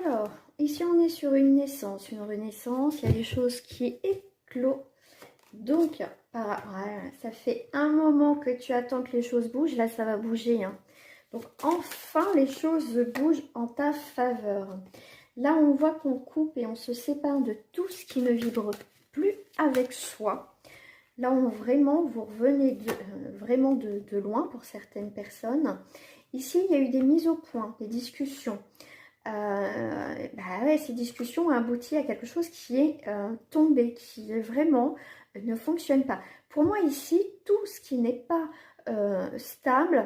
Alors, ici on est sur une naissance, une renaissance. Il y a des choses qui éclosent. Donc, voilà, ça fait un moment que tu attends que les choses bougent. Là, ça va bouger. Hein. Donc, enfin, les choses bougent en ta faveur. Là, on voit qu'on coupe et on se sépare de tout ce qui ne vibre plus avec soi. Là, vraiment, vous revenez vraiment de loin pour certaines personnes. Ici, il y a eu des mises au point, des discussions. Ces discussions ont abouti à quelque chose qui est tombé, qui est vraiment ne fonctionne pas. Pour moi, ici, tout ce qui n'est pas stable,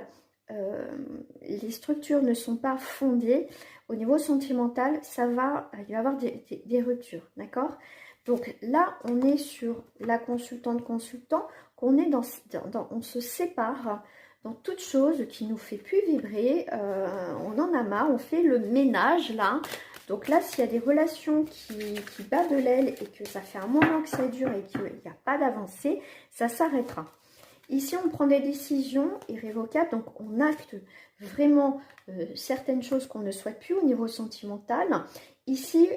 les structures ne sont pas fondées. Au niveau sentimental, il va y avoir des ruptures, d'accord? Donc là, on est sur la consultante-consultant, qu'on est on se sépare dans toute chose qui nous fait plus vibrer, on en a marre, on fait le ménage là. Donc là, s'il y a des relations qui battent de l'aile et que ça fait un moment que ça dure et qu'il n'y a pas d'avancée, ça s'arrêtera. Ici, on prend des décisions irrévocables, donc on acte vraiment certaines choses qu'on ne souhaite plus au niveau sentimental. Ici,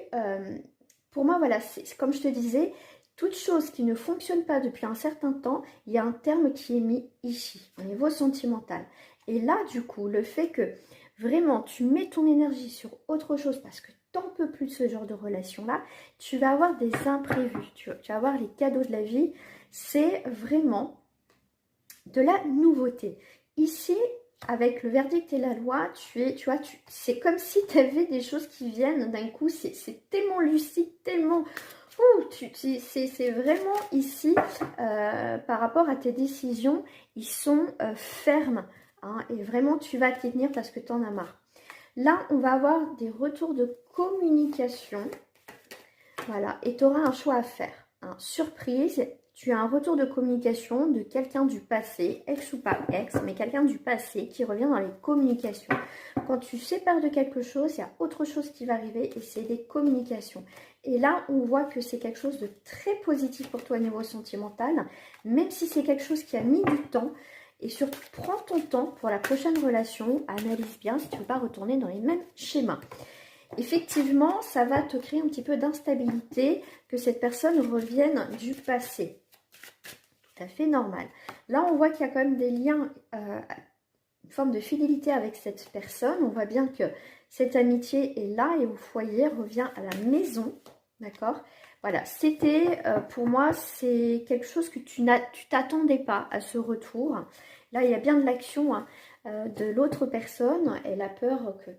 pour moi, voilà, c'est comme je te disais, toute chose qui ne fonctionne pas depuis un certain temps, il y a un terme qui est mis ici, au niveau sentimental. Et là, du coup, le fait que vraiment tu mets ton énergie sur autre chose parce que tu n'en peux plus de ce genre de relation-là, tu vas avoir des imprévus, tu vas avoir les cadeaux de la vie. C'est vraiment de la nouveauté. Ici, avec le verdict et la loi, c'est comme si tu avais des choses qui viennent d'un coup. C'est tellement lucide, tellement... c'est vraiment ici, par rapport à tes décisions, ils sont fermes. Hein, et vraiment, tu vas t'y tenir parce que tu en as marre. Là, on va avoir des retours de communication. Voilà, et tu auras un choix à faire. Hein. Surprise, tu as un retour de communication de quelqu'un du passé, ex ou pas ex, mais quelqu'un du passé qui revient dans les communications. Quand tu sépares de quelque chose, il y a autre chose qui va arriver et c'est des communications. Et là, on voit que c'est quelque chose de très positif pour toi au niveau sentimental, même si c'est quelque chose qui a mis du temps. Et surtout, prends ton temps pour la prochaine relation, analyse bien si tu ne veux pas retourner dans les mêmes schémas. Effectivement, ça va te créer un petit peu d'instabilité que cette personne revienne du passé. Tout à fait normal. Là, on voit qu'il y a quand même des liens, une forme de fidélité avec cette personne. On voit bien que cette amitié est là et au foyer revient à la maison. D'accord ? Voilà, c'était, pour moi, c'est quelque chose que tu t'attendais pas à ce retour. Là, il y a bien de l'action hein, de l'autre personne. Elle a peur que...